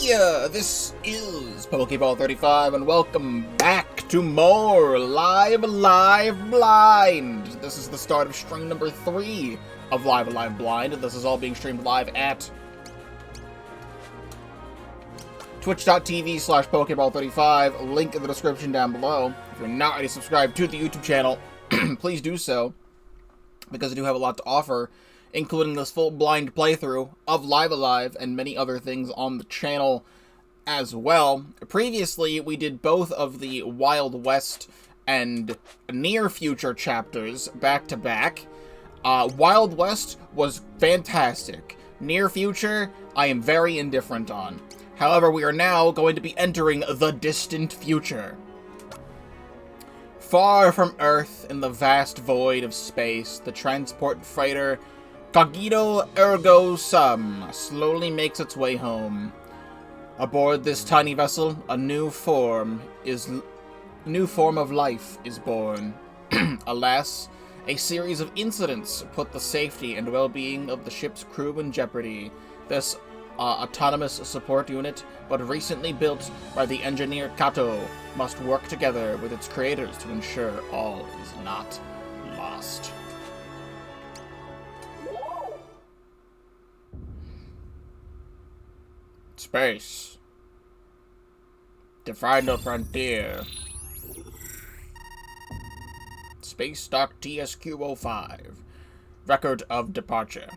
Heya! This is Pokeball35, and welcome back to more Live Alive Blind! This is the start of string number 3 of Live Alive Blind, and this is all being streamed live at twitch.tv/Pokeball35, link in the description down below. If you're not already subscribed to the YouTube channel, please do so, because I do have a lot to offer, including this full blind playthrough of Live Alive and many other things on the channel as well. Previously, we did both of the Wild West and Near Future chapters back to back. Wild West was fantastic. Near Future, I am very indifferent on. However, we are now going to be entering the distant future. Far from Earth, in the vast void of space, the transport freighter Cogito Ergo Sum slowly makes its way home. Aboard this tiny vessel, a new form of life is born. Alas, a series of incidents put the safety and well-being of the ship's crew in jeopardy. This autonomous support unit, but recently built by the engineer Kato, must work together with its creators to ensure all is not lost. Space. Define the frontier. Space Dock TSQ-05. Record of departure.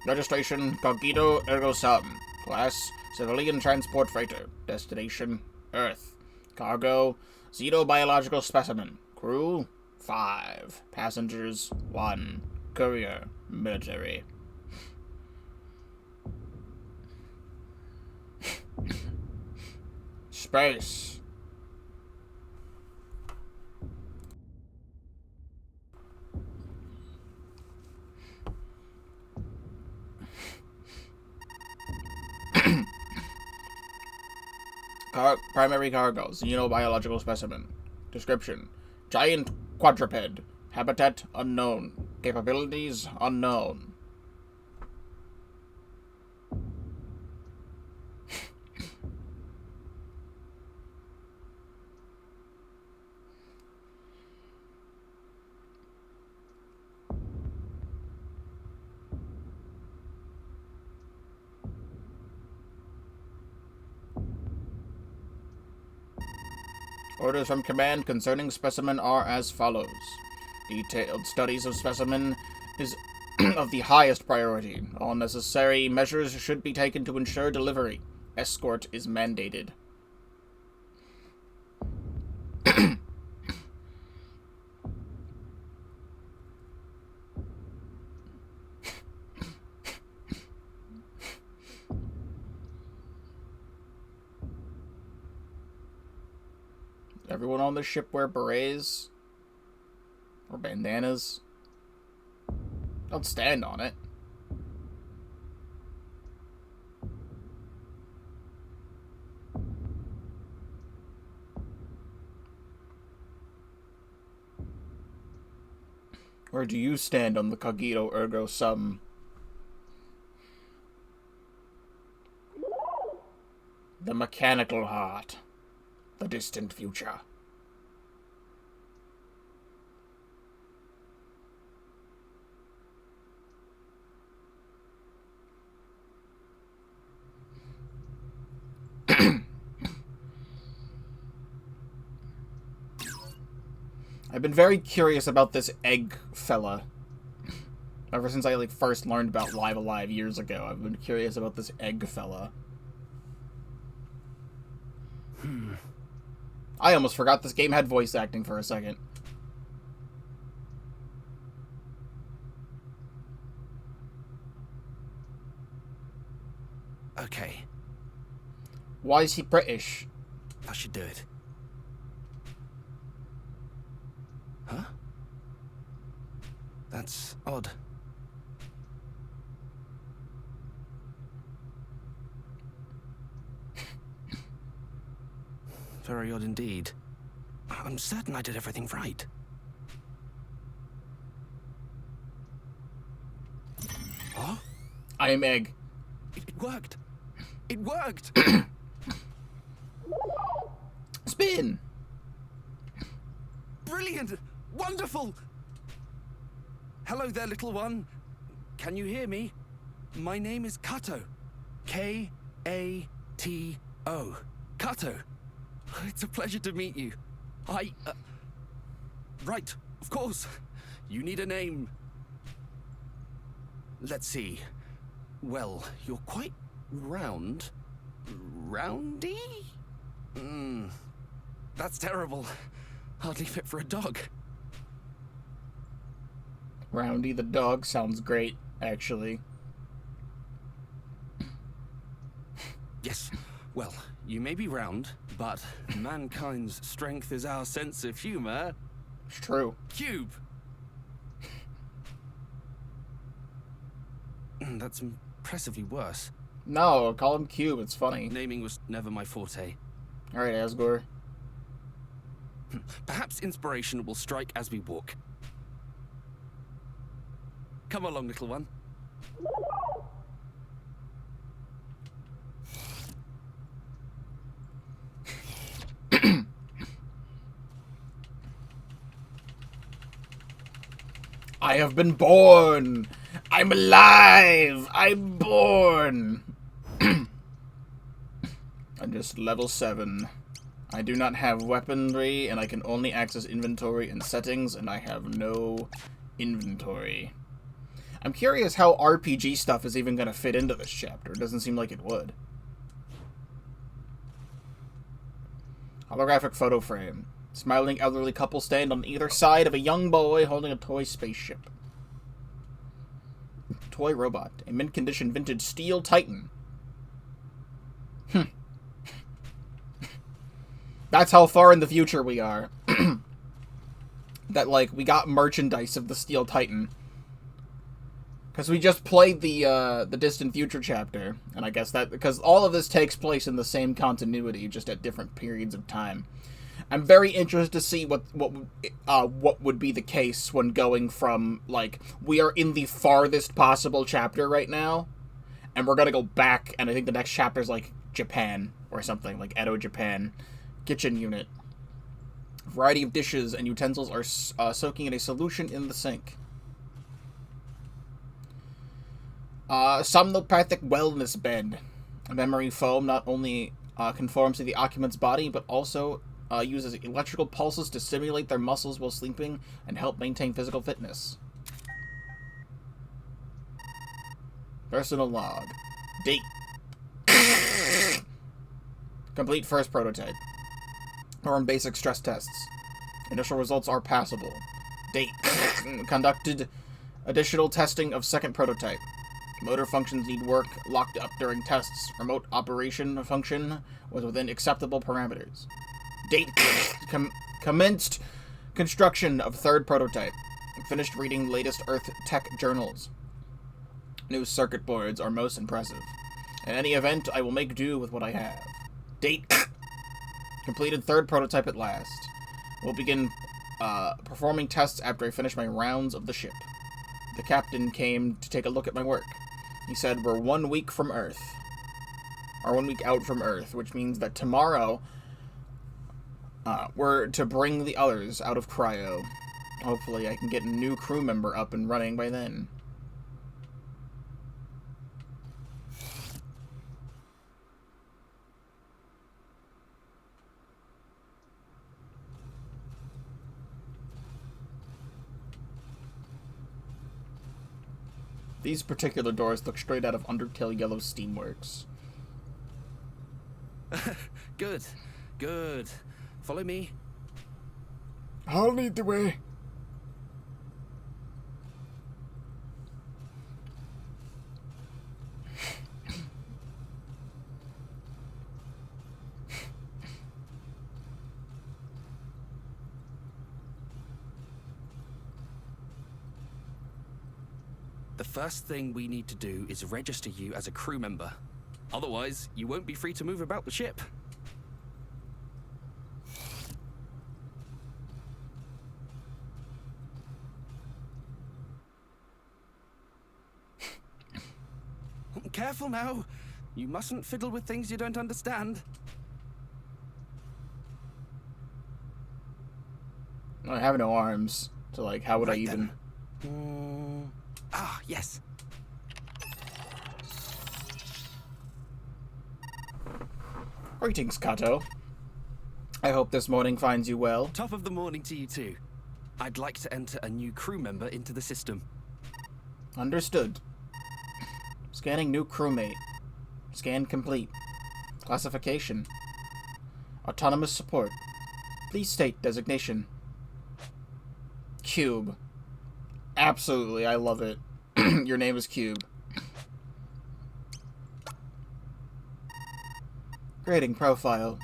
Registration, Cogito Ergo Sum. Class, Civilian Transport Freighter. Destination, Earth. Cargo, Xenobiological Specimen. Crew, 5. Passengers, 1. Courier, Military. Space. Primary cargo, xenobiological specimen. Description: giant quadruped. Habitat unknown. Capabilities unknown. Orders from command concerning specimen are as follows. Detailed studies of specimen is of the highest priority. All necessary measures should be taken to ensure delivery. Escort is mandated. Everyone on the ship wear berets? Or bandanas? Don't stand on it. Or do you stand on the Cogito Ergo Sum? The mechanical heart. The distant future. I've been very curious about this egg fella. Ever since I first learned about Live Alive years ago, I've been curious about this egg fella. I almost forgot this game had voice acting for a second. Okay. Why is he British? I should do it. Huh? That's odd. Very odd indeed. I'm certain I did everything right. Huh? I am Egg. It worked. It worked! Spin! Brilliant! Wonderful! Hello there, little one. Can you hear me? My name is Kato. K-A-T-O. Kato. It's a pleasure to meet you. Right, of course. You need a name. Let's see. Well, you're quite round. Roundy? That's terrible. Hardly fit for a dog. Roundy the dog sounds great, actually. Yes. Well, you may be round, but mankind's strength is our sense of humor. It's true. Cube. That's impressively worse. No, call him Cube. It's funny. Naming was never my forte. All right, Asgore. Perhaps inspiration will strike as we walk. Come along, little one. I have been born! I'm alive! I'm born! I'm just level 7. I do not have weaponry, and I can only access inventory and settings, and I have no inventory. I'm curious how RPG stuff is even going to fit into this chapter. It doesn't seem like it would. Holographic photo frame. Smiling elderly couple stand on either side of a young boy holding a toy spaceship. Toy robot. A mint-condition vintage steel titan. That's how far in the future we are. That, like, we got merchandise of the steel titan. Because we just played the Distant Future chapter. And I guess that... because all of this takes place in the same continuity, just at different periods of time. I'm very interested to see what would be the case when going from, like, we are in the farthest possible chapter right now, and we're gonna go back, and I think the next chapter is, like, Japan, or something, like Edo, Japan. Kitchen unit. A variety of dishes and utensils are soaking in a solution in the sink. Somnopathic wellness bed. Memory foam not only conforms to the occupant's body, but also uses electrical pulses to stimulate their muscles while sleeping and help maintain physical fitness. Personal log. Date. Complete first prototype. Perform basic stress tests. Initial results are passable. Date. Conducted additional testing of second prototype. Motor functions need work, locked up during tests. Remote operation function was within acceptable parameters. Date. Commenced construction of third prototype. Finished reading latest Earth tech journals. New circuit boards are most impressive. In any event, I will make do with what I have. Date. Completed third prototype at last. We'll begin performing tests after I finish my rounds of the ship. The captain came to take a look at my work. He said we're 1 week from Earth. Or 1 week out from Earth, which means that tomorrow we're to bring the others out of cryo. Hopefully I can get a new crew member up and running by then. These particular doors look straight out of Undertale Yellow Steamworks. Good. Good. Follow me. I'll lead the way. The first thing we need to do is register you as a crew member. Otherwise, you won't be free to move about the ship. Careful now. You mustn't fiddle with things you don't understand. I have no arms, so like, how would I even... Ah, yes. Greetings, Kato. I hope this morning finds you well. Top of the morning to you too. I'd like to enter a new crew member into the system. Understood. Scanning new crewmate. Scan complete. Classification. Autonomous support. Please state designation. Cube. Absolutely, I love it. Your name is Cube. Grading profile.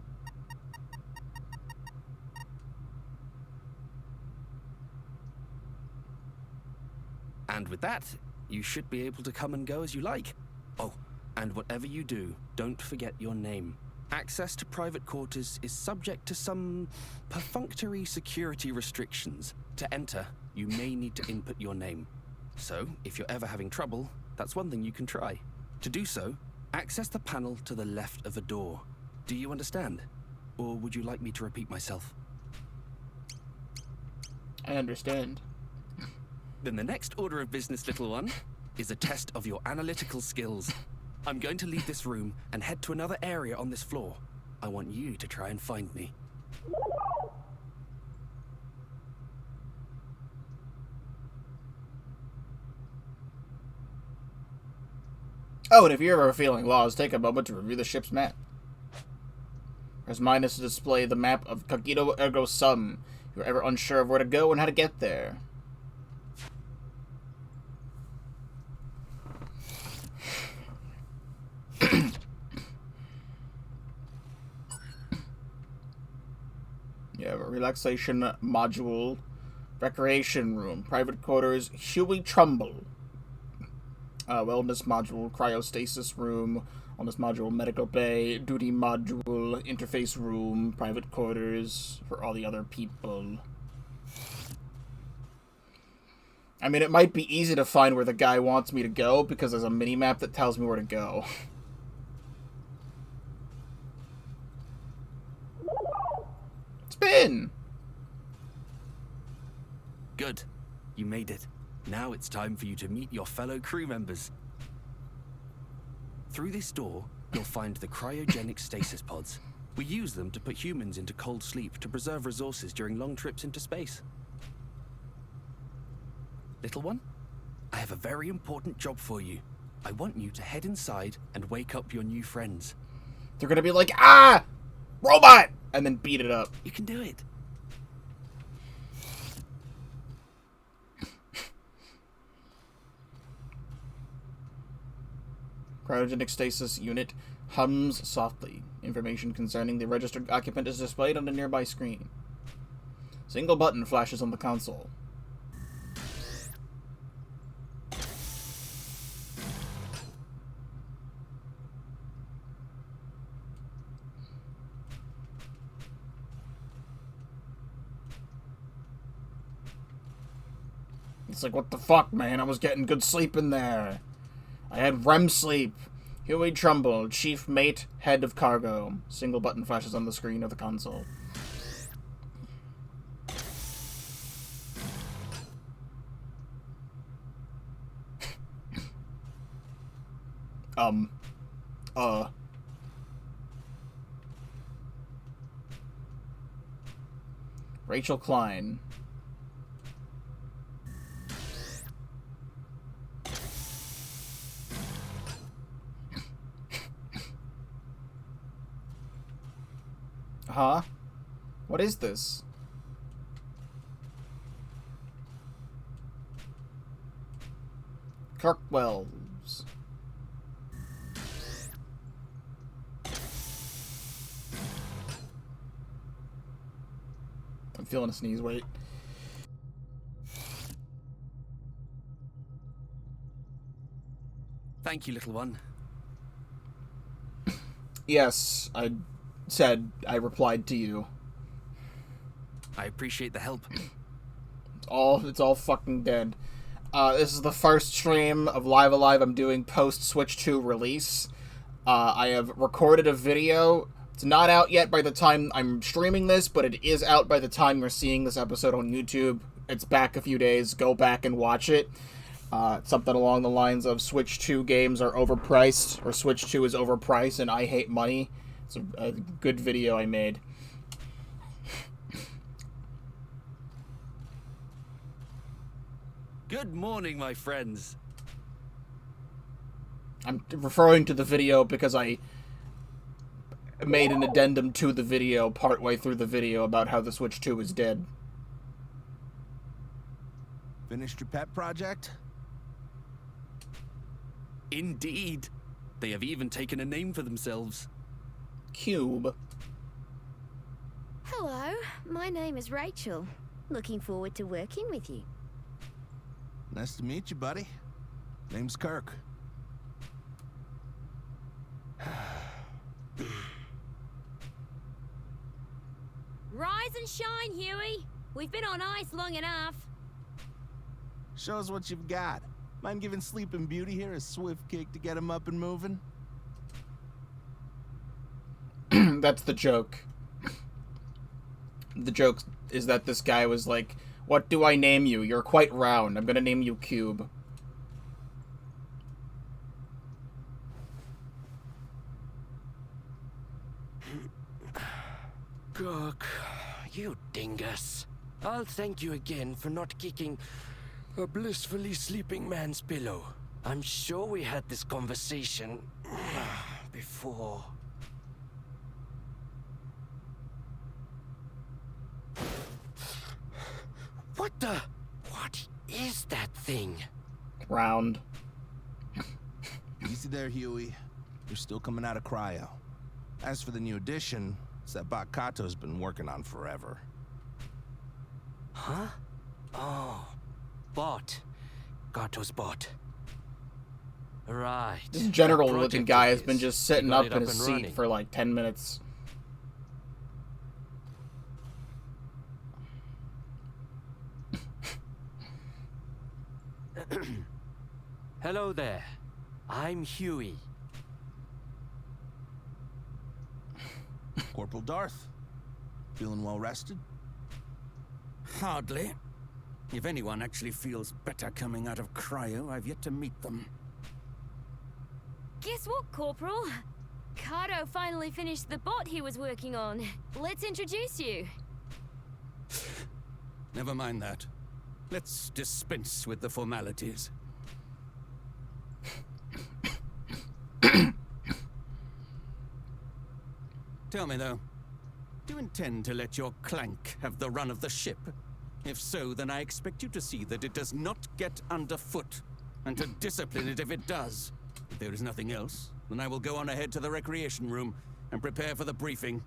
And with that, you should be able to come and go as you like. Oh, and whatever you do, don't forget your name. Access to private quarters is subject to some perfunctory security restrictions. To enter, you may need to input your name. So, if you're ever having trouble, that's one thing you can try. To do so, access the panel to the left of a door. Do you understand? Or would you like me to repeat myself? I understand. Then the next order of business, little one, is a test of your analytical skills. I'm going to leave this room and head to another area on this floor. I want you to try and find me. Oh, and if you're ever feeling lost, take a moment to review the ship's map. Press minus to display the map of Cogito Ergo Sum. If you're ever unsure of where to go and how to get there. You have a relaxation module, recreation room, private quarters, Huey Trumbull. Wellness module, cryostasis room, wellness module, medical bay, duty module, interface room, private quarters for all the other people. I mean, it might be easy to find where the guy wants me to go because there's a mini-map that tells me where to go. Spin! Good. You made it. Now it's time for you to meet your fellow crew members. Through this door, you'll find the cryogenic stasis pods. We use them to put humans into cold sleep to preserve resources during long trips into space. Little one, I have a very important job for you. I want you to head inside and wake up your new friends. They're gonna be like, ah! Robot! And then beat it up. You can do it. Cryogenic stasis unit hums softly. Information concerning the registered occupant is displayed on a nearby screen. Single button flashes on the console. It's like, what the fuck, man? I was getting good sleep in there. I had REM sleep. Huey Trumbull, chief mate, head of cargo. Single button flashes on the screen of the console. Rachel Klein. Huh? What is this? Kirkwells. I'm feeling a sneeze, wait. Thank you, little one. Yes, I replied to you. I appreciate the help. It's all fucking dead. This is the first stream of Live Alive I'm doing post Switch 2 release. I have recorded a video. It's not out yet by the time I'm streaming this, but it is out by the time you're seeing this episode on YouTube. It's back a few days. Go back and watch it. Something along the lines of Switch 2 games are overpriced, or Switch 2 is overpriced and I hate money. It's a good video I made. Good morning, my friends. I'm referring to the video because I made an addendum to the video partway through the video about how the Switch 2 is dead. Finished your pet project? Indeed. They have even taken a name for themselves. Cube. Hello, my name is Rachel. Looking forward to working with you. Nice to meet you, buddy. Name's Kirk. Rise and shine, Huey. We've been on ice long enough. Show us what you've got. Mind giving Sleeping Beauty here a swift kick to get him up and moving? That's the joke. The joke is that this guy was like, "What do I name you? You're quite round. I'm gonna name you Cube." Cook, you dingus. I'll thank you again for not kicking a blissfully sleeping man's pillow. I'm sure we had this conversation before. What is that thing? Round. Easy there, Huey. You're still coming out of cryo. As for the new addition, it's that bot Kato's been working on forever. Huh? Oh, bot. Kato's bot. Right. This general That looking project guy of has been his. just He sitting got up it in his and seat running. for like 10 minutes. Hello there. I'm Huey. Corporal Darth, feeling well rested? Hardly. If anyone actually feels better coming out of cryo, I've yet to meet them. Guess what, Corporal? Kato finally finished the bot he was working on. Let's introduce you. Never mind that. Let's dispense with the formalities. Tell me, though, do you intend to let your clank have the run of the ship? If so, then I expect you to see that it does not get underfoot, and to discipline it if it does. If there is nothing else, then I will go on ahead to the recreation room and prepare for the briefing.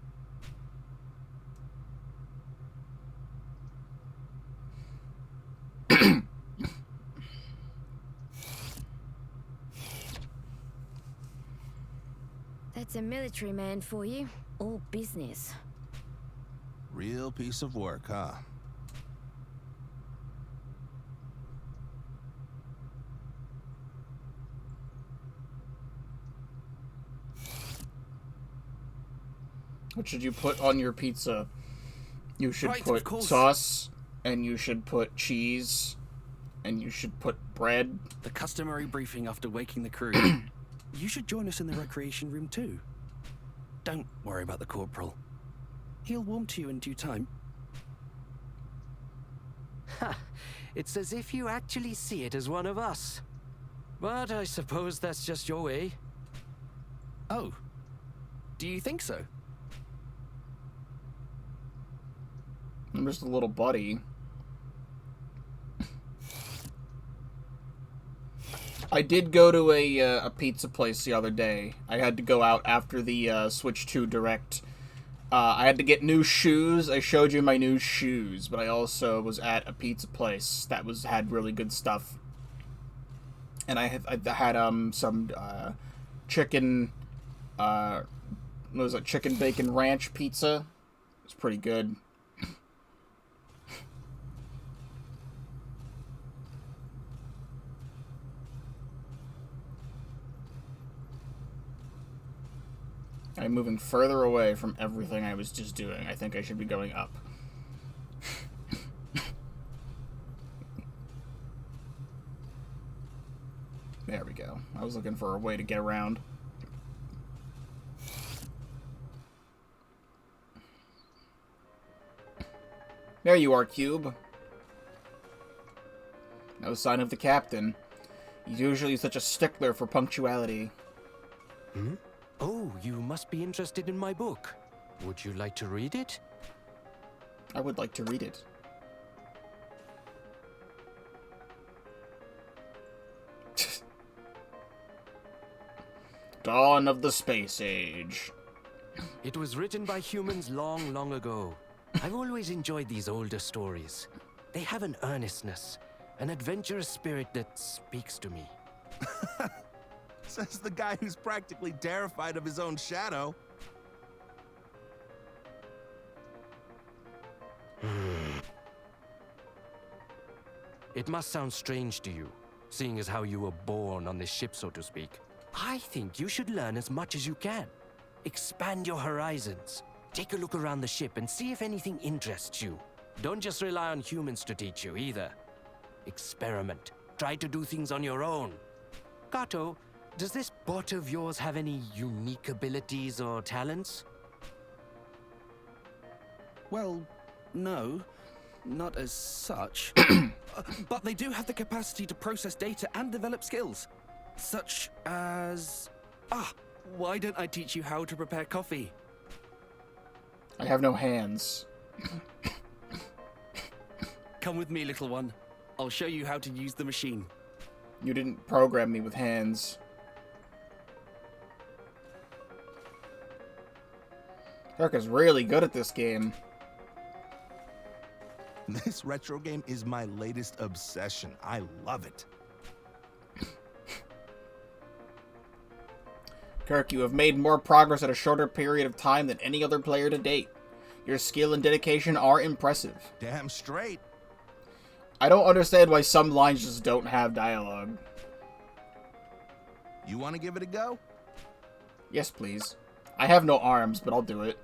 That's a military man for you. All business. Real piece of work, huh? What should you put on your pizza? You should Right, of put course. sauce, and you should put cheese, and you should put bread. The customary briefing after waking the crew. You should join us in the recreation room too. Don't worry about the corporal. He'll warm to you in due time. Ha! It's as if you actually see it as one of us. But I suppose that's just your way. Oh, do you think so? I'm just a little buddy. I did go to a pizza place the other day. I had to go out after the Switch 2 Direct. I had to get new shoes. I showed you my new shoes, but I also was at a pizza place that had really good stuff. And I had some chicken what was it, chicken bacon ranch pizza. It was pretty good. I'm moving further away from everything I was just doing. I think I should be going up. There we go. I was looking for a way to get around. There you are, Cube. No sign of the captain. He's usually such a stickler for punctuality. Hmm? Oh, you must be interested in my book. Would you like to read it? I would like to read it. Dawn of the Space Age. It was written by humans long, long ago. I've always enjoyed these older stories. They have an earnestness, an adventurous spirit that speaks to me. Says the guy who's practically terrified of his own shadow. It must sound strange to you, seeing as how you were born on this ship, so to speak. I think you should learn as much as you can. Expand your horizons. Take a look around the ship and see if anything interests you. Don't just rely on humans to teach you, either. Experiment. Try to do things on your own. Kato, does this bot of yours have any unique abilities or talents? Well, no. Not as such. But they do have the capacity to process data and develop skills. Such as... why don't I teach you how to prepare coffee? I have no hands. Come with me, little one. I'll show you how to use the machine. You didn't program me with hands. Kirk is really good at this game. This retro game is my latest obsession. I love it. Kirk, you have made more progress in a shorter period of time than any other player to date. Your skill and dedication are impressive. Damn straight. I don't understand why some lines just don't have dialogue. You want to give it a go? Yes, please. I have no arms, but I'll do it.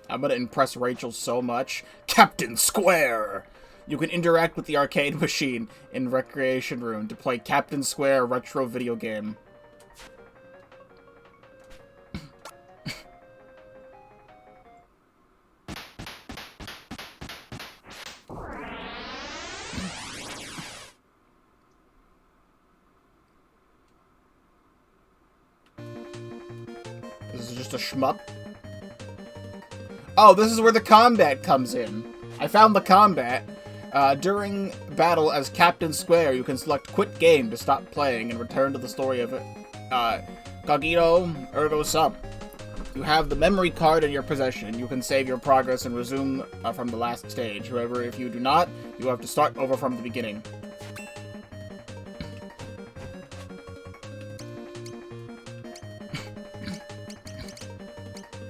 I'm gonna impress Rachel so much. Captain Square! You can interact with the arcade machine in Recreation Room to play Captain Square retro video game. This is just a shmup. Oh, this is where the combat comes in. I found the combat. During battle as Captain Square, you can select Quit Game to stop playing and return to the story of Cogito Ergo Sum. You have the memory card in your possession. You can save your progress and resume from the last stage. However, if you do not, you have to start over from the beginning.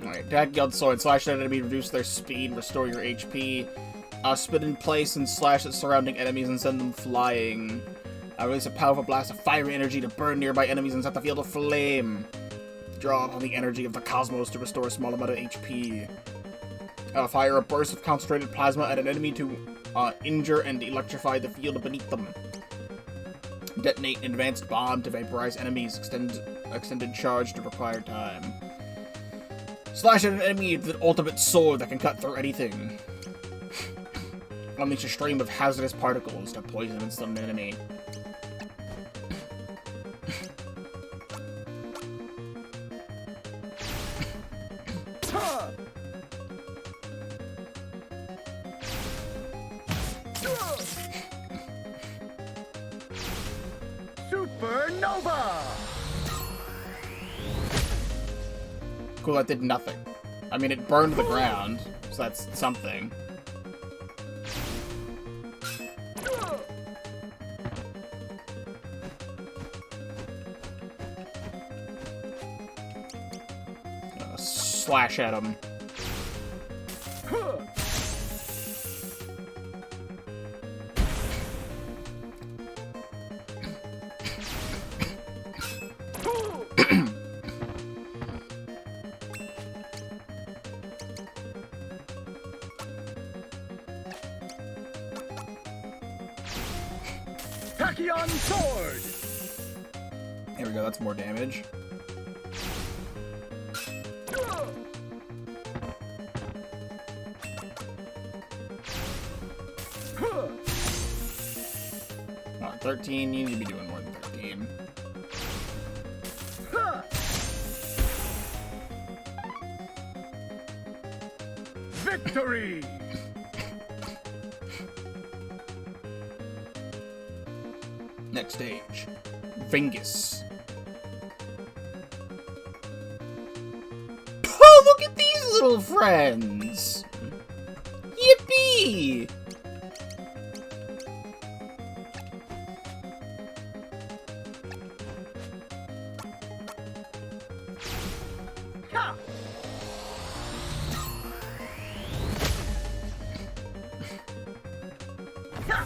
Alright, attack Guild Sword. Slash an enemy, reduce their speed, restore your HP. Spin in place and slash at surrounding enemies and send them flying. Release a powerful blast of fiery energy to burn nearby enemies and set the field aflame. Draw upon the energy of the cosmos to restore a small amount of HP. Fire a burst of concentrated plasma at an enemy to injure and electrify the field beneath them. Detonate an advanced bomb to vaporize enemies. Extended charge to required time. Slash at an enemy with an ultimate sword that can cut through anything. Unleash a stream of hazardous particles to poison and stun an enemy. Supernova! Cool, that did nothing. I mean, it burned the ground, so that's something. Slash at him. Tachyon sword. There we go, that's more damage. Oh, 13, you need to be doing more than 13. Victory! Next stage. Vengus. Oh, look at these little friends! Yippee! Ha! Ha!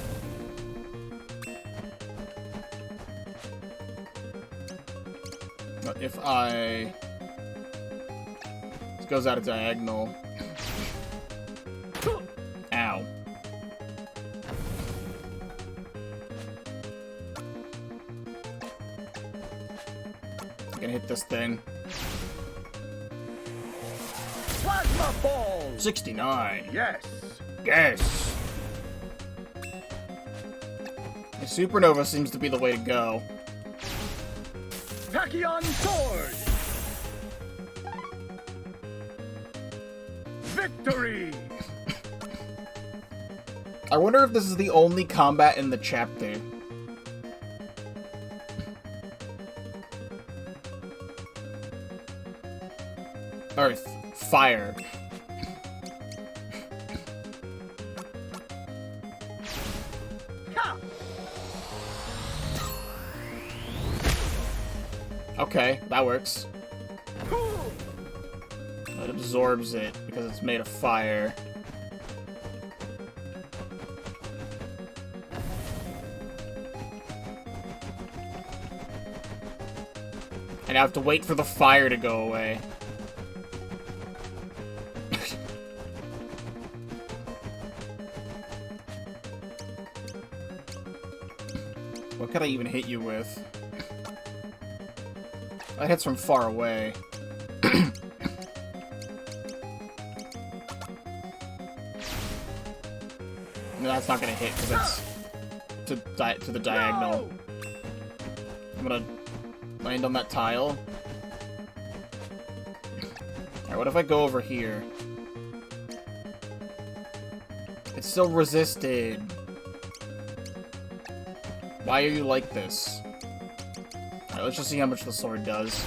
If I... This goes out of diagonal. Ow. I can hit this thing. Plasma ball! 69. Yes! Yes! A supernova seems to be the way to go. Tachyon sword! Victory! I wonder if this is the only combat in the chapter. Earth. Fire. Ha! Okay, that works. It absorbs it because it's made of fire. And I have to wait for the fire to go away. What could I even hit you with? That hits from far away. No, that's not gonna hit because it's to the diagonal. I'm gonna land on that tile. Alright, what if I go over here? It's still resisted. Why are you like this? Alright, let's just see how much the sword does.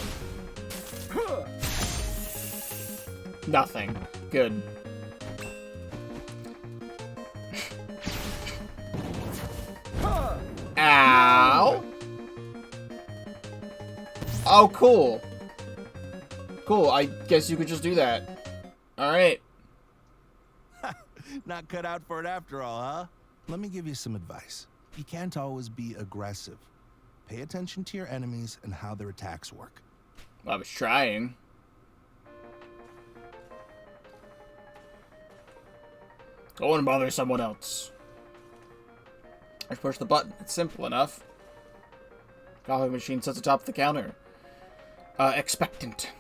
Nothing. Good. Ow! Oh, cool. Cool, I guess you could just do that. Alright. Not cut out for it after all, huh? Let me give you some advice. You can't always be aggressive. Pay attention to your enemies and how their attacks work. I was trying. Go and bother someone else. Just push the button. It's simple enough. Coffee machine sits atop the counter. Expectant.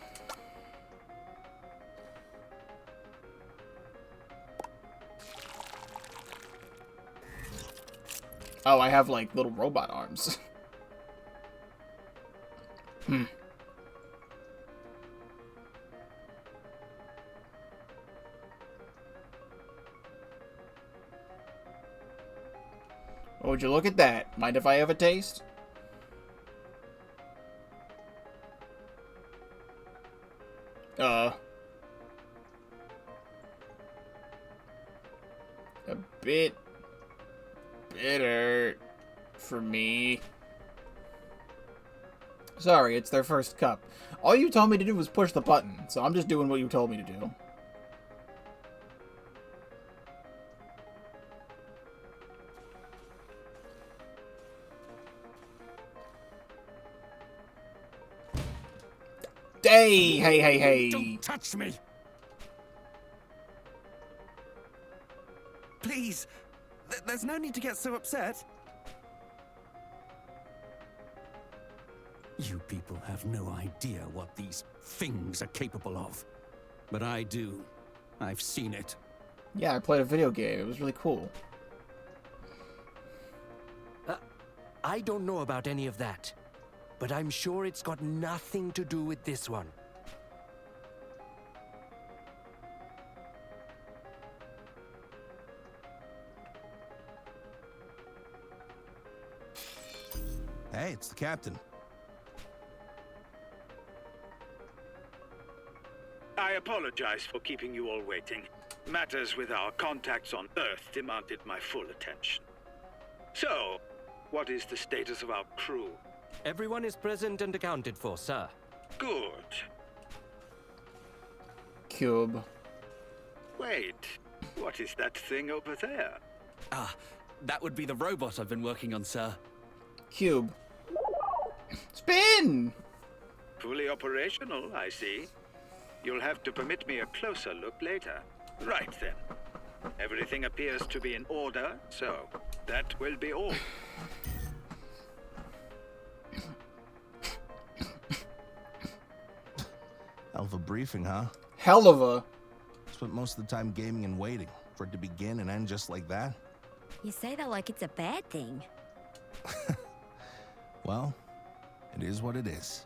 Oh, I have, like, little robot arms. Oh, would you look at that? Mind if I have a taste? A bit bitter for me. Sorry, it's their first cup. All you told me to do was push the button, so I'm just doing what you told me to do. Hey. Don't touch me! Please, there's no need to get so upset. You people have no idea what these things are capable of. But I do. I've seen it. Yeah, I played a video game. It was really cool. I don't know about any of that, but I'm sure it's got nothing to do with this one. Hey, it's the captain. I apologize for keeping you all waiting. Matters with our contacts on Earth demanded my full attention. So, what is the status of our crew? Everyone is present and accounted for, sir. Good. Cube. Wait, what is that thing over there? Ah, that would be the robot I've been working on, sir. Cube. Spin! Fully operational, I see. You'll have to permit me a closer look later. Right then. Everything appears to be in order, so that will be all. Hell of a briefing, huh? Hell of a. Spent most of the time gaming and waiting for it to begin and end just like that. You say that like it's a bad thing. Well, it is what it is.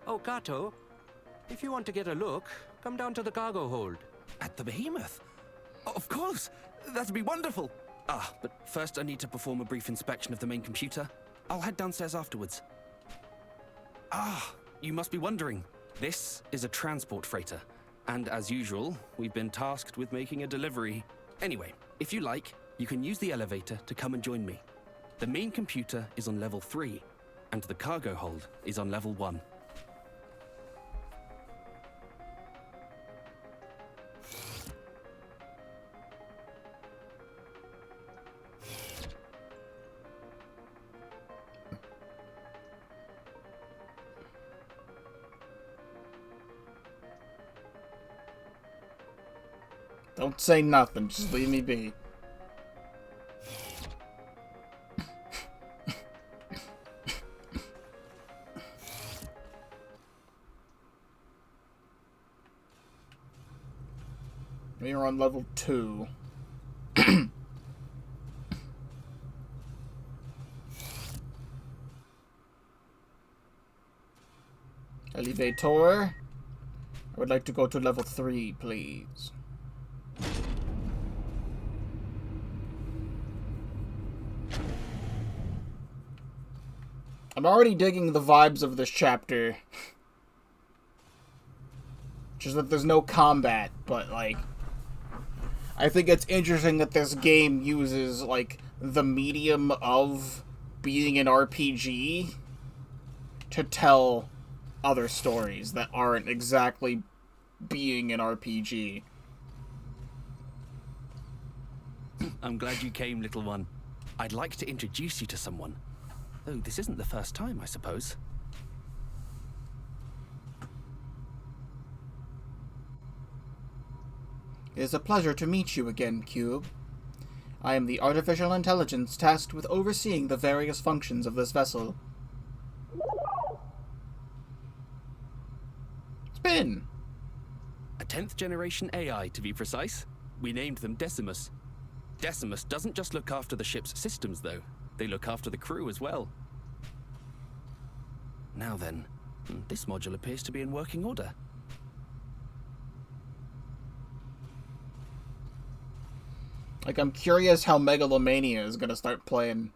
Oh, Kato, if you want to get a look, come down to the cargo hold. At the behemoth? Of course! That'd be wonderful! Ah, but first I need to perform a brief inspection of the main computer. I'll head downstairs afterwards. Ah, you must be wondering. This is a transport freighter. And as usual, we've been tasked with making a delivery. Anyway, if you like, you can use the elevator to come and join me. The main computer is on level 3, and the cargo hold is on level 1. Don't say nothing, just leave me be. We are on level 2. Elevator. I would like to go to level 3, please. I'm already digging the vibes of this chapter. Just that there's no combat, but, like, I think it's interesting that this game uses, like, the medium of being an RPG to tell other stories that aren't exactly being an RPG. I'm glad you came, little one. I'd like to introduce you to someone. Though this isn't the first time, I suppose. It is a pleasure to meet you again, Cube. I am the artificial intelligence tasked with overseeing the various functions of this vessel. Spin! A 10th generation AI, to be precise. We named them Decimus. Decimus doesn't just look after the ship's systems, though. They look after the crew as well. Now then, this module appears to be in working order. Like, I'm curious how Megalomania is gonna start playing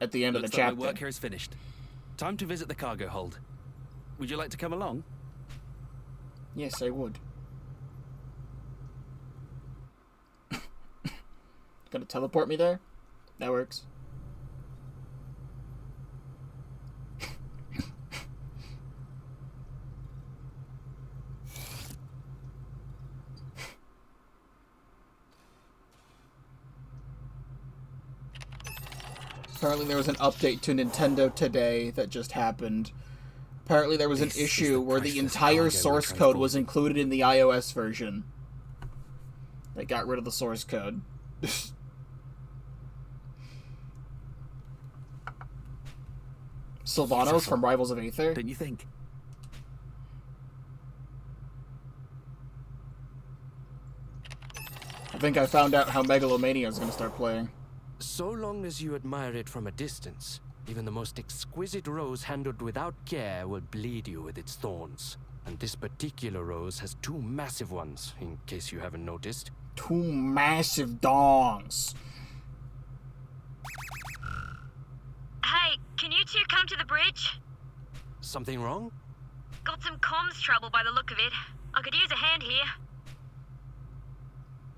at the end of the Looks like chapter. my work here is finished. Time to visit the cargo hold. Would you like to come along? Yes, I would. Gonna teleport me there? That works. Apparently there was an update to Nintendo today that just happened. Apparently there was an This is issue the where the priceless entire cargo source we're code was transporting. included in the iOS version. They got rid of the source code. Sylvanos from Rivals of Aether? Don't you think? I think I found out how Megalomania is going to start playing. So long as you admire it from a distance, even the most exquisite rose handled without care will bleed you with its thorns. And this particular rose has 2 massive ones, in case you haven't noticed. 2 massive dongs. Hey, can you two come to the bridge? Something wrong? Got some comms trouble by the look of it. I could use a hand here.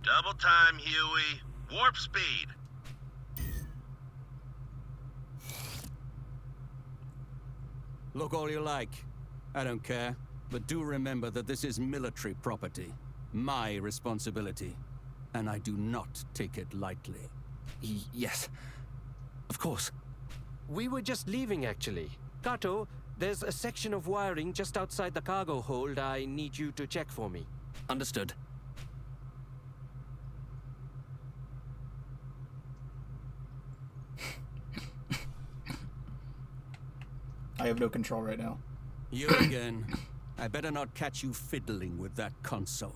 Double time, Huey. Warp speed. Look all you like. I don't care. But do remember that this is military property. My responsibility. And I do not take it lightly. Yes. Of course. We were just leaving, actually. Kato, there's a section of wiring just outside the cargo hold I need you to check for me. Understood. I have no control right now. You again. I better not catch you fiddling with that console.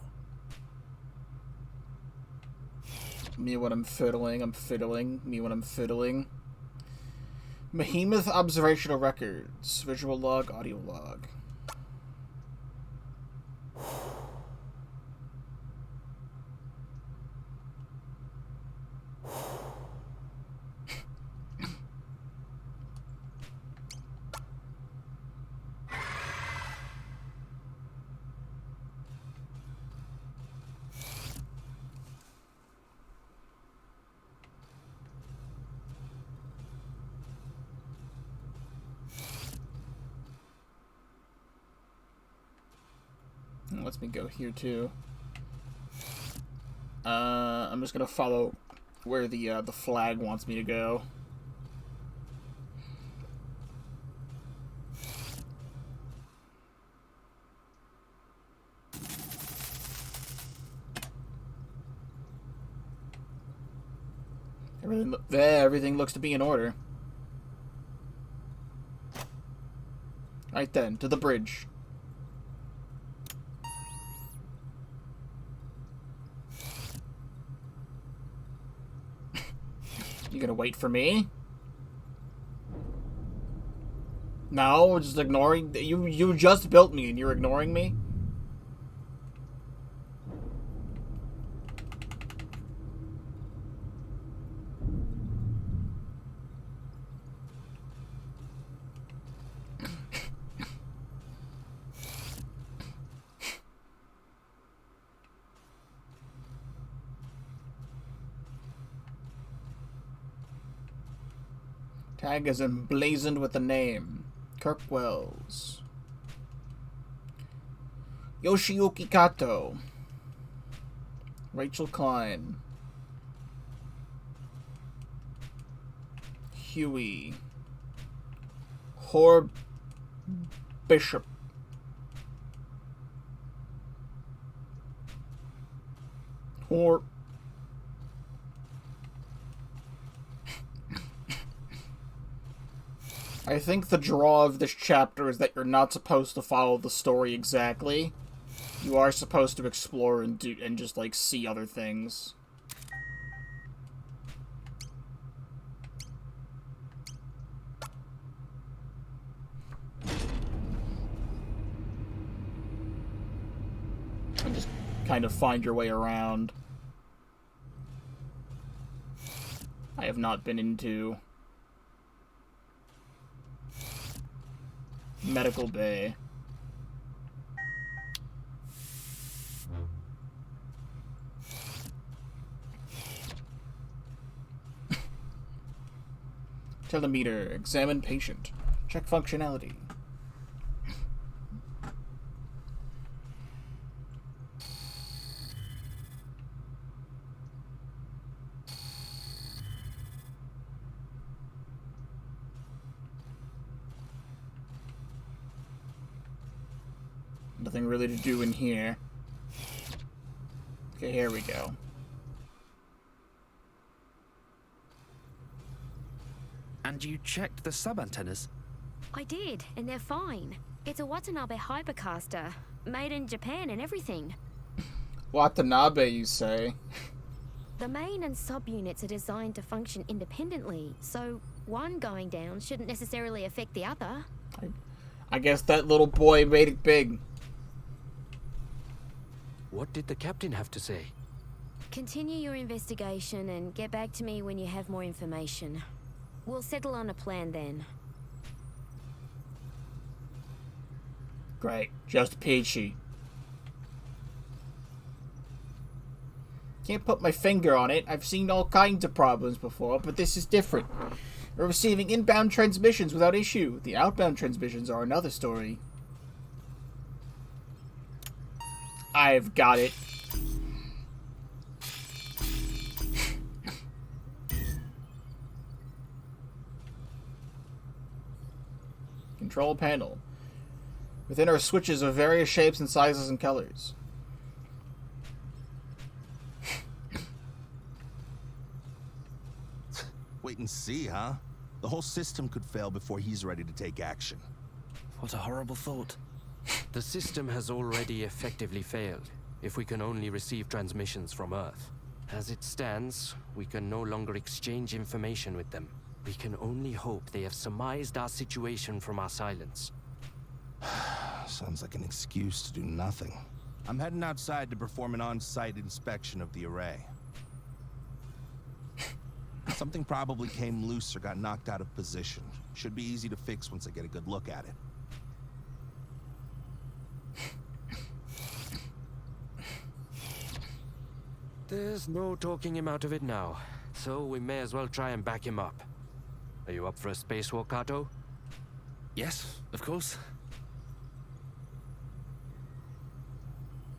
Me when I'm fiddling, I'm fiddling. Me when I'm fiddling. Behemoth Observational Records. Visual log, audio log. It lets me go here too. I'm just gonna follow where the flag wants me to go. Everything looks to be in order. Right then, to the bridge. You gonna wait for me? No, just ignoring you. You just built me, and you're ignoring me. Tag is emblazoned with the name. Kirk Wells. Yoshiyuki Kato. Rachel Klein. Huey. Hor Bishop. Hor I think the draw of this chapter is that you're not supposed to follow the story exactly. You are supposed to explore and just like see other things. And just kind of find your way around. I have not been into Medical Bay. Telemeter. Examine patient. Check functionality. nothing really to do in here. Okay, here we go. And you checked the sub-antennas? I did, and they're fine. It's a Watanabe hypercaster, made in Japan and everything. Watanabe, you say? The main and subunits are designed to function independently, so one going down shouldn't necessarily affect the other. I guess that little boy made it big. What did the captain have to say? Continue your investigation and get back to me when you have more information. We'll settle on a plan then. Great. Just peachy. Can't put my finger on it. I've seen all kinds of problems before, but this is different. We're receiving inbound transmissions without issue. The outbound transmissions are another story. I've got it. Control panel. Within are switches of various shapes and sizes and colors. Wait and see, huh? The whole system could fail before he's ready to take action. What a horrible thought. The system has already effectively failed, if we can only receive transmissions from Earth. As it stands, we can no longer exchange information with them. We can only hope they have surmised our situation from our silence. Sounds like an excuse to do nothing. I'm heading outside to perform an on-site inspection of the array. Something probably came loose or got knocked out of position. Should be easy to fix once I get a good look at it. There's no talking him out of it now, so we may as well try and back him up. Are you up for a spacewalk, Kato? Yes, of course.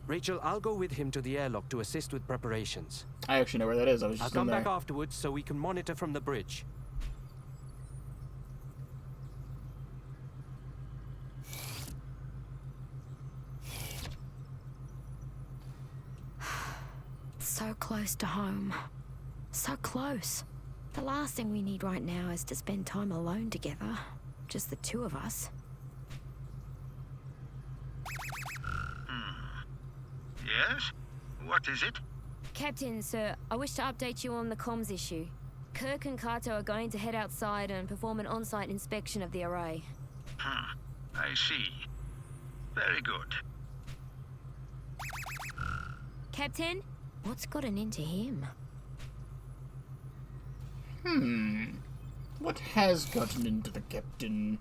Rachel, I'll go with him to the airlock to assist with preparations. I actually know where that is. I was I'll just come in there. back afterwards so we can monitor from the bridge. So close to home. So close. The last thing we need right now is to spend time alone together. Just the two of us. Yes? What is it? Captain, sir, I wish to update you on the comms issue. Kirk and Kato are going to head outside and perform an on-site inspection of the array. I see. Very good. Captain, what's gotten into him? What has gotten into the captain?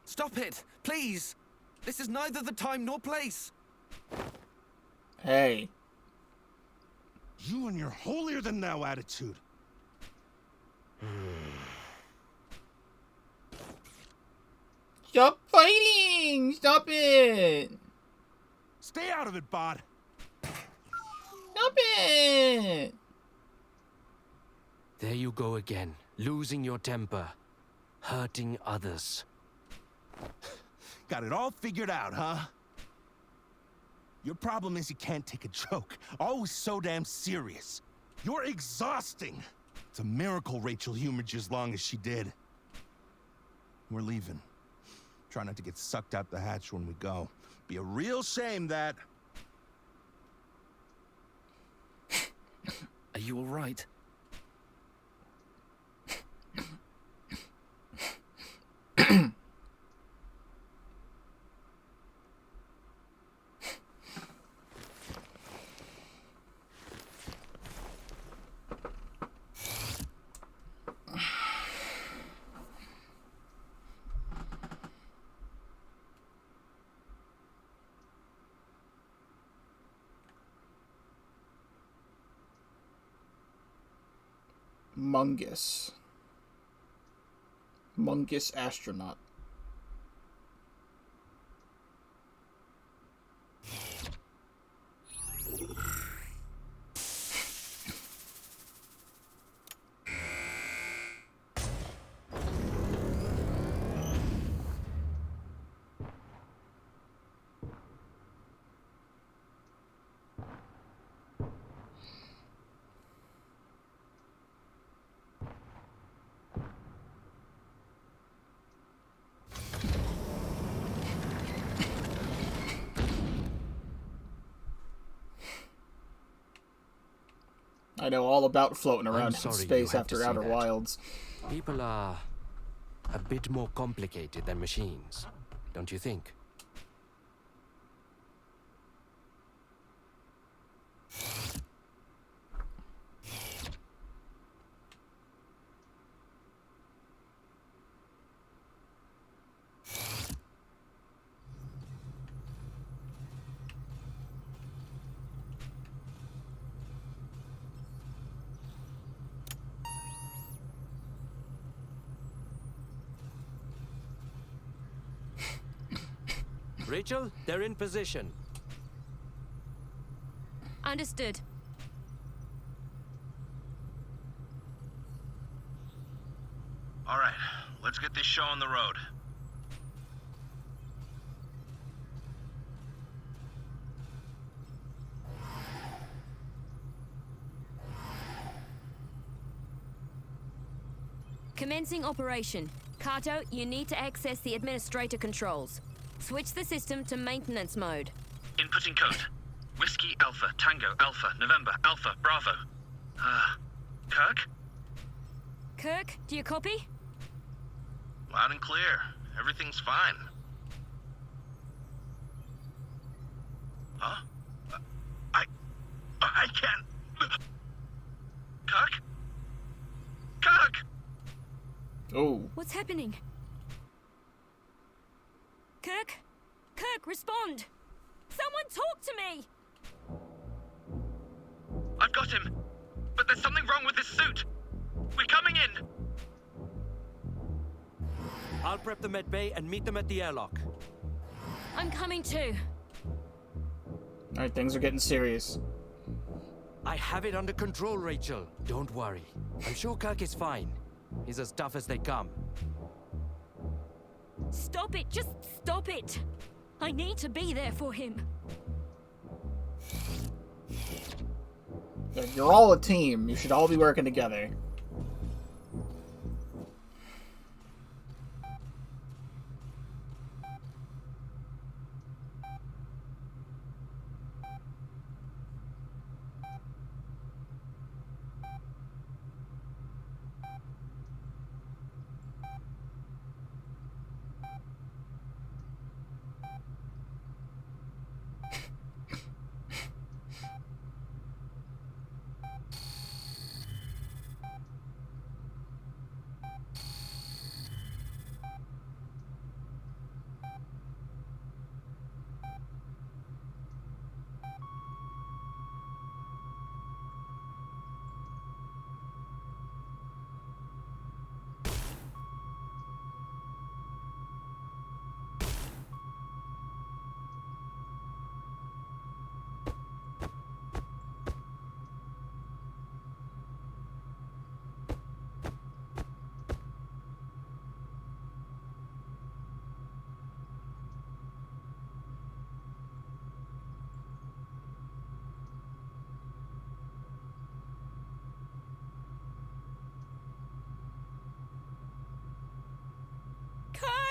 Stop it, please! This is neither the time nor place! Hey. You and your holier-than-thou attitude. Stop fighting! Stop it! Stay out of it, Bod. Stop it! There you go again, losing your temper, hurting others. Got it all figured out, huh? Your problem is you can't take a joke. Always so damn serious. You're exhausting. It's a miracle Rachel humored you as long as she did. We're leaving. Try not to get sucked out the hatch when we go. Be a real shame that... Are you alright? Mungus. Mungus astronaut. I know all about floating around in sorry you space had to after see Outer that. Wilds. People are a bit more complicated than machines, don't you think? Rachel, they're in position. Understood. All right, let's get this show on the road. Commencing operation. Kato, you need to access the administrator controls. Switch the system to maintenance mode. Inputting code. Whiskey Alpha, Tango Alpha, November Alpha, Bravo. Kirk? Kirk, do you copy? Loud and clear. Everything's fine. Huh? I can't. Kirk? Kirk! Oh. What's happening? Kirk? Kirk, respond! Someone talk to me! I've got him. But there's something wrong with this suit. We're coming in. I'll prep them at bay and meet them at the airlock. I'm coming too. Alright, things are getting serious. I have it under control, Rachel. Don't worry. I'm sure Kirk is fine. He's as tough as they come. Stop it! Just stop it! I need to be there for him. You're all a team. You should all be working together.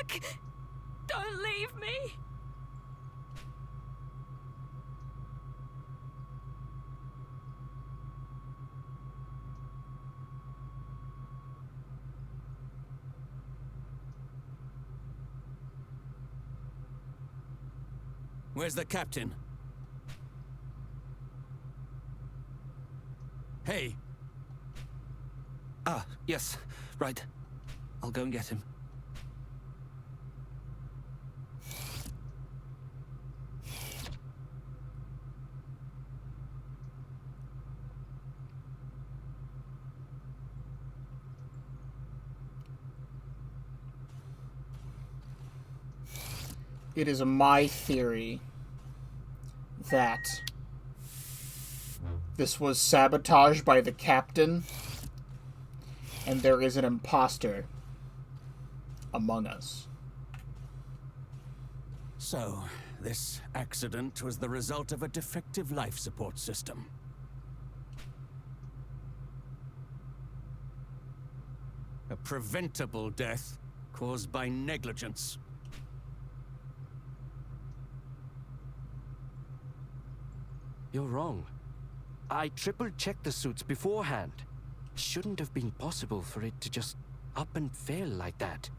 Kirk! Don't leave me! Where's the captain? Hey! Ah, yes. Right. I'll go and get him. It is my theory that this was sabotage by the captain, and there is an imposter among us. So, this accident was the result of a defective life support system. A preventable death caused by negligence. You're wrong. I triple-checked the suits beforehand. Shouldn't have been possible for it to just up and fail like that.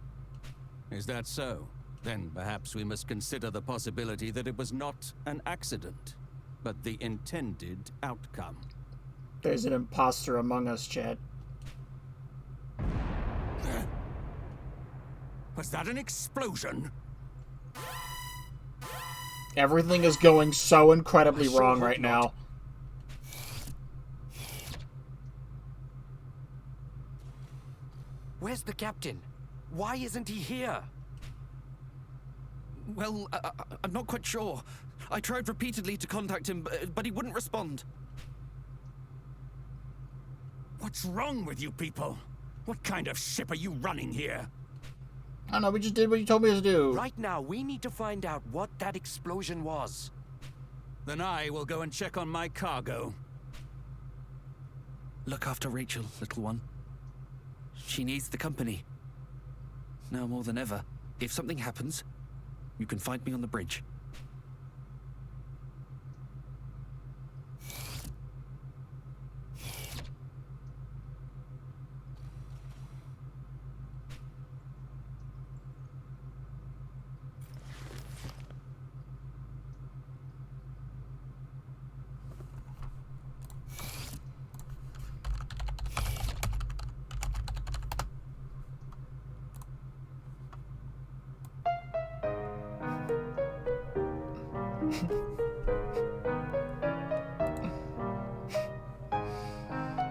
Is that so? Then perhaps we must consider the possibility that it was not an accident, but the intended outcome. There's an imposter among us, Chad. Was that an explosion? Everything is going so incredibly wrong right now. Where's the captain? Why isn't he here? Well, I'm not quite sure. I tried repeatedly to contact him, but he wouldn't respond. What's wrong with you people? What kind of ship are you running here? I don't know, we just did what you told me to do. Right now, we need to find out what that explosion was. Then I will go and check on my cargo. Look after Rachel, little one. She needs the company. Now more than ever, if something happens, you can find me on the bridge.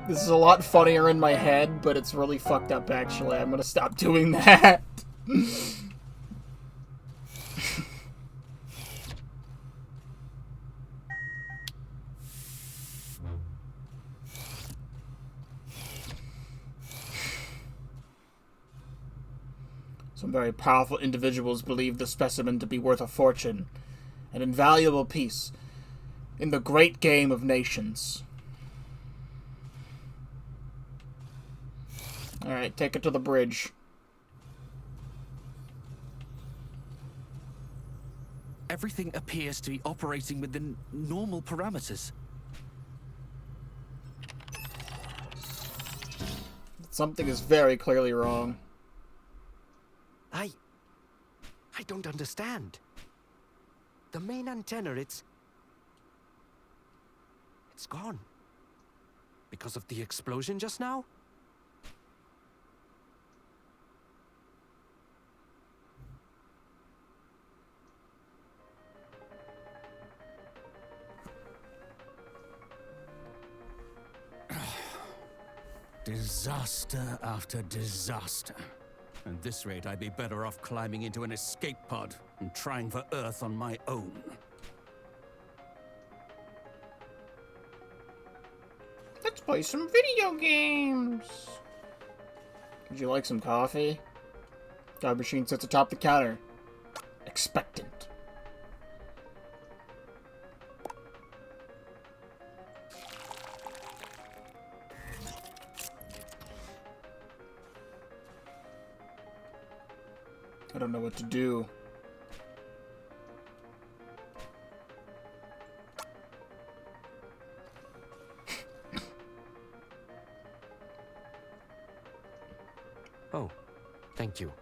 This is a lot funnier in my head, but it's really fucked up, actually. I'm gonna stop doing that. Some very powerful individuals believe the specimen to be worth a fortune, an invaluable piece in the great game of nations. Alright, take it to the bridge. Everything appears to be operating within normal parameters. Something is very clearly wrong. I don't understand. The main antenna, it's gone. Because of the explosion just now? Disaster after disaster. At this rate, I'd be better off climbing into an escape pod and trying for Earth on my own. Let's play some video games. Would you like some coffee? Coffee machine sits atop the counter. Expectant. I don't know what to do. Oh, thank you.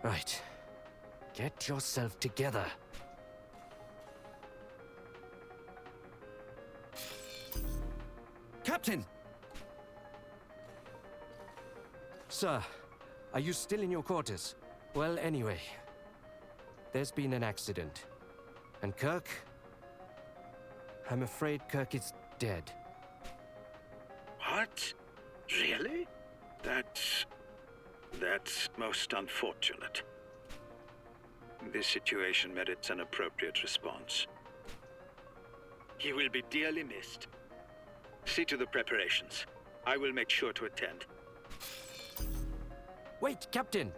Right. Get yourself together. Captain! Sir, are you still in your quarters? Well, anyway, there's been an accident. And Kirk? I'm afraid Kirk is dead. What? Really? That's most unfortunate. This situation merits an appropriate response. He will be dearly missed. See to the preparations. I will make sure to attend. Wait, Captain!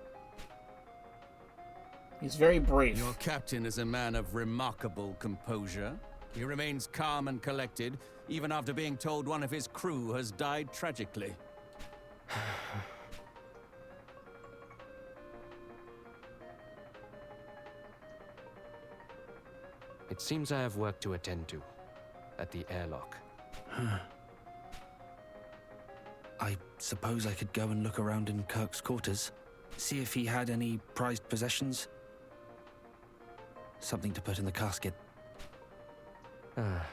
He's very brief. Your captain is a man of remarkable composure. He remains calm and collected, even after being told one of his crew has died tragically. It seems I have work to attend to at the airlock. I suppose I could go and look around in Kirk's quarters, see if he had any prized possessions. Something to put in the casket. Ah,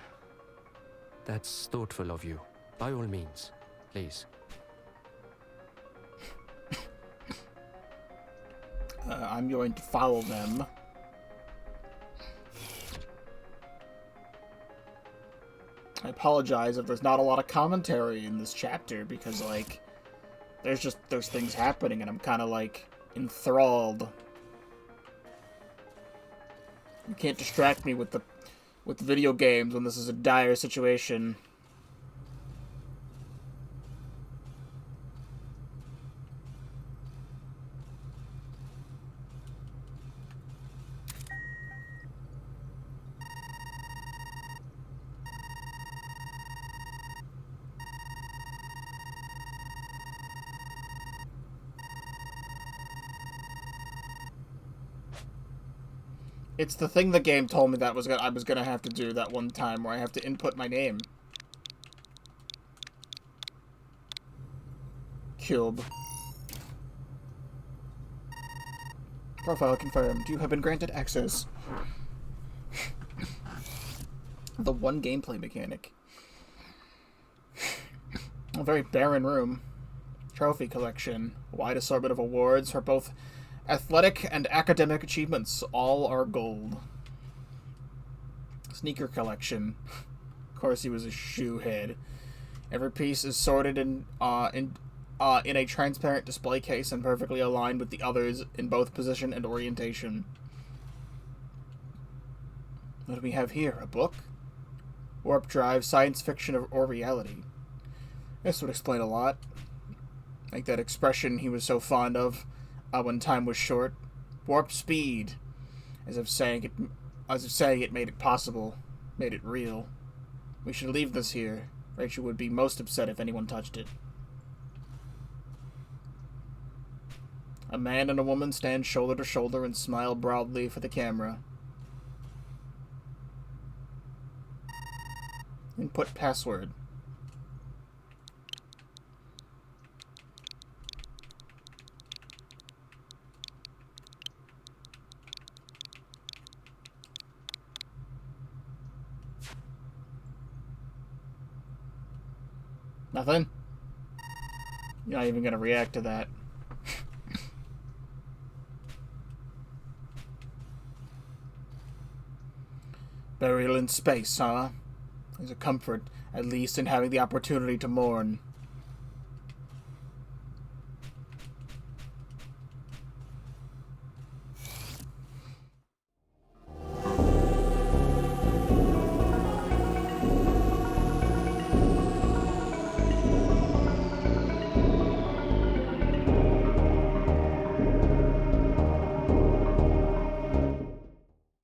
that's thoughtful of you. By all means, please. I'm going to follow them. I apologize if there's not a lot of commentary in this chapter, because, like, there's things happening and I'm kind of, like, enthralled. You can't distract me with video games when this is a dire situation. It's the thing the game told me that I was gonna have to do that one time where I have to input my name. Cube. Profile confirmed. You have been granted access. The one gameplay mechanic. A very barren room. Trophy collection. Wide assortment of awards for both athletic and academic achievements. All are gold. Sneaker collection. Of course he was a shoehead. Every piece is sorted in a transparent display case and perfectly aligned with the others in both position and orientation. What do we have here? A book? Warp drive, science fiction or reality? This would explain a lot. Like that expression he was so fond of when time was short. Warp speed. As if saying it made it possible. Made it real. We should leave this here. Rachel would be most upset if anyone touched it. A man and a woman stand shoulder to shoulder and smile broadly for the camera. Input password. Nothing? You're not even gonna react to that. Burial in space, huh? There's a comfort, at least, in having the opportunity to mourn.